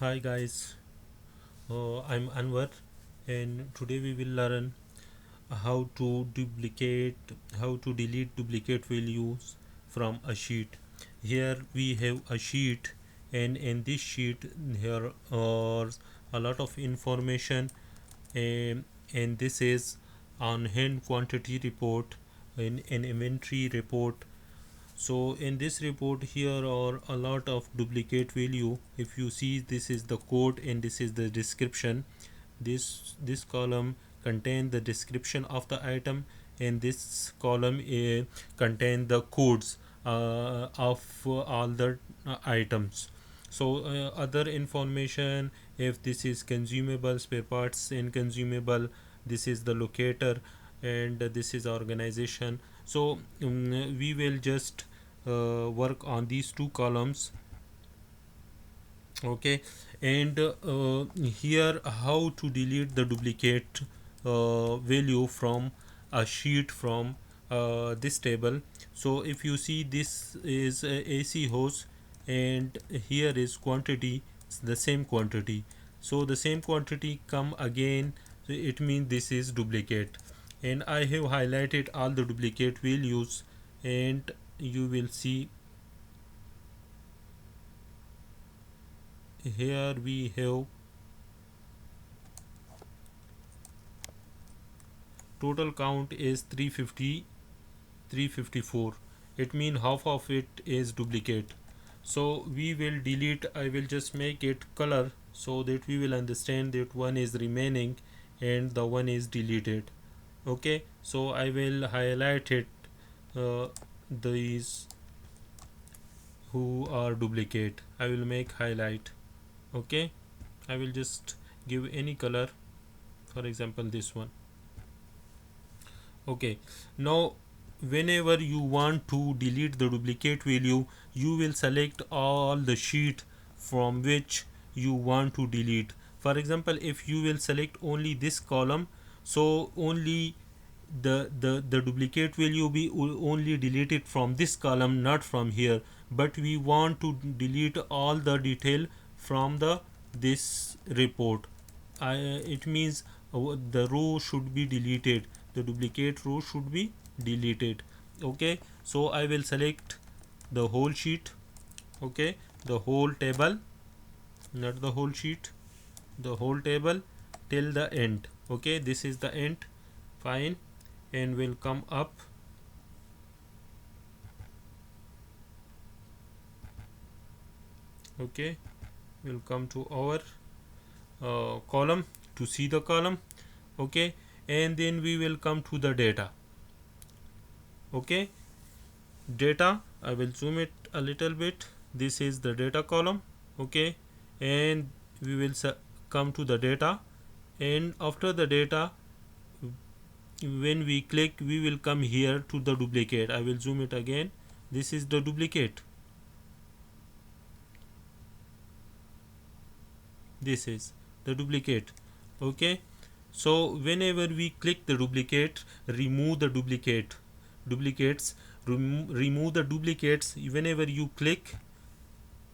Hi guys, I'm Anwar, and today we will learn how to delete duplicate values from a sheet. Here we have a sheet, and in this sheet here are a lot of information, um, and this is on hand quantity report, in an inventory report. So in this report here are a lot of duplicate value. If you see, this is the code and this is the description. This column contain the description of the item, and this column contain the codes of all the items. So other information, if this is consumable, spare parts and consumable, this is the locator, and this is organization. So we will just work on these two columns. Okay, and here how to delete the duplicate value from a sheet from this table. So if you see, this is a AC hose, and here is quantity, it's the same quantity. So the same quantity come again, so it means this is duplicate, and I have highlighted all the duplicate values, and you will see here we have total count is 350, 354. It means half of it is duplicate. So we will delete, I will just make it color so that we will understand that one is remaining and the one is deleted. Okay, so I will highlight it, uh, these who are duplicate, I will make highlight. Okay, I will just give any color, for example this one. Okay, now whenever you want to delete the duplicate value, you will select all the sheet from which you want to delete. For example, if you will select only this column, so only the duplicate value be only deleted from this column, not from here. But we want to delete all the detail from the this report. It means the row should be deleted, the duplicate row should be deleted. Okay, so I will select the whole sheet. Okay, the whole table, not the whole sheet, the whole table till the end. Okay, this is the end. Fine, and will come up. Okay, we'll come to our column to see the column. Okay, and then we will come to the data. Okay, data, I will zoom it a little bit. This is the data column. Okay, and we will come to the data, and after the data, when we click, we will come here to the duplicate. I will zoom it again. This is the duplicate. This is the duplicate. Okay, so whenever we click the duplicate, remove the duplicates, remove the duplicates. Whenever you click,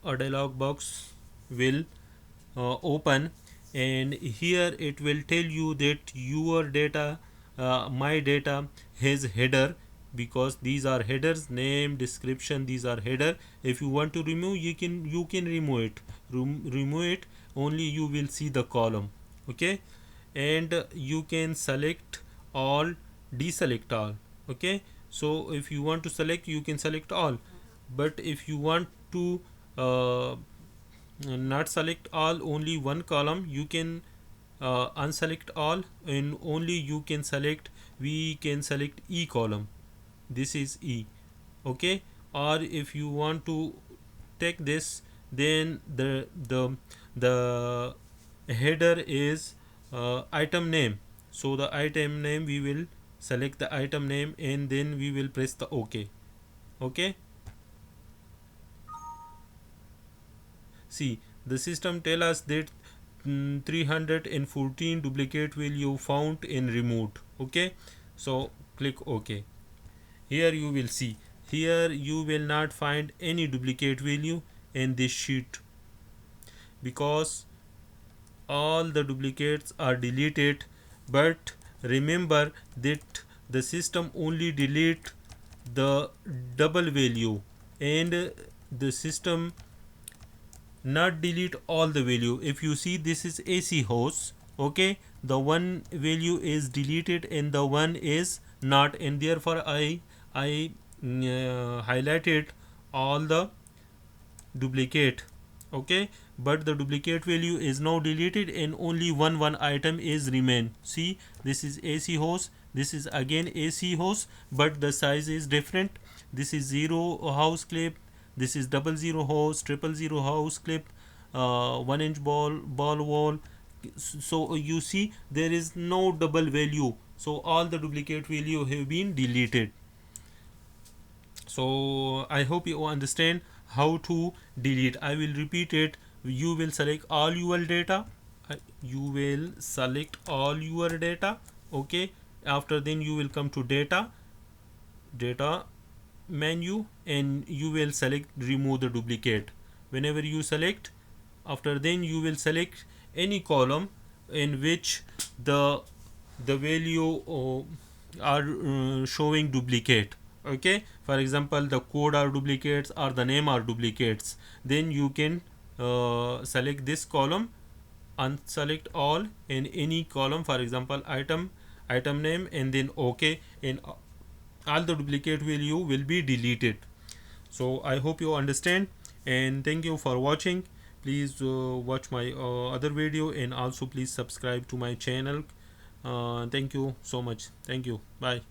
a dialog box will open, and here it will tell you that your data, my data has header, because these are headers, name, description, these are header. If you want to remove, you can remove it. Remove it, only you will see the column. Okay, and you can select all, deselect all. Okay, so if you want to select, you can select all, but if you want to not select all, only one column, you can unselect all, and only you can select, we can select E column. This is E. Okay, or if you want to take this, then the header is item name. So the item name, we will select the item name, and then we will press the OK. Okay, see, the system tell us that 314 duplicate value found and removed. Okay, so click OK. Here you will see, here you will not find any duplicate value in this sheet, because all the duplicates are deleted. But remember that the system only delete the double value, and the system not delete all the value. If you see, this is AC host, okay, the one value is deleted and the one is not, and therefore I highlighted all the duplicate, okay, but the duplicate value is now deleted and only one item is remain. See, this is AC host, this is again AC host, but the size is different. This is 0 house clip, this is 00 house, 000 house clip, 1 inch ball wall. So you see there is no double value, so all the duplicate value have been deleted. So I hope you understand how to delete. I will repeat it. You will select all your data. You will select all your data, okay. After then you will come to data menu, and you will select remove the duplicate. Whenever you select, after then you will select any column in which the value are showing duplicate, okay. For example, the code are duplicates or the name are duplicates, then you can select this column, unselect all in any column, for example item name, and then okay, and all the duplicate value will be deleted. So I hope you understand, and thank you for watching. Please watch my other video, and also please subscribe to my channel. Thank you so much. Thank you. Bye.